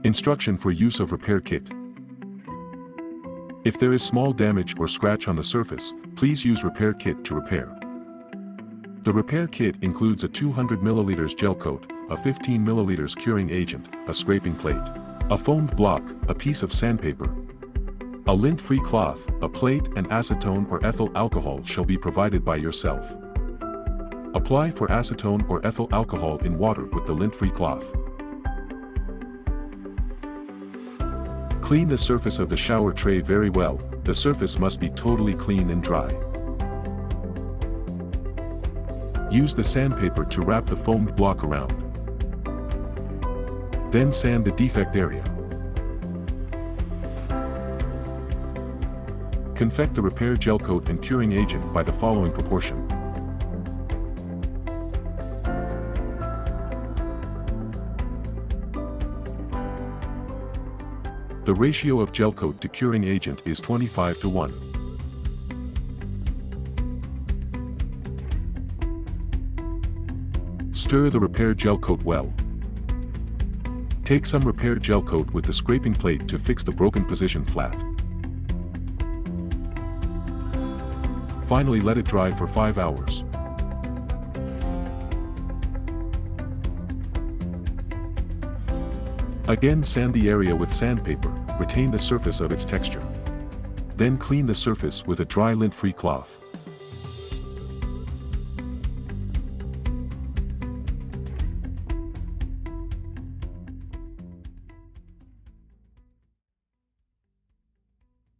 Instruction for use of repair kit. If there is small damage or scratch on the surface, please use repair kit to repair. The repair kit includes a 200 ml gel coat, a 15 ml curing agent, a scraping plate, a foamed block, a piece of sandpaper, a lint-free cloth, a plate, and acetone or ethyl alcohol shall be provided by yourself. Apply for acetone or ethyl alcohol in water with the lint-free cloth. Clean the surface of the shower tray very well. The surface must be totally clean and dry. Use the sandpaper to wrap the foamed block around. Then sand the defect area. Confect the repair gel coat and curing agent by the following proportion. The ratio of gel coat to curing agent is 25:1. Stir the repair gel coat well. Take some repair gel coat with the scraping plate to fix the broken position flat. Finally, let it dry for 5 hours. Again, sand the area with sandpaper, retain the surface of its texture. Then clean the surface with a dry lint-free cloth.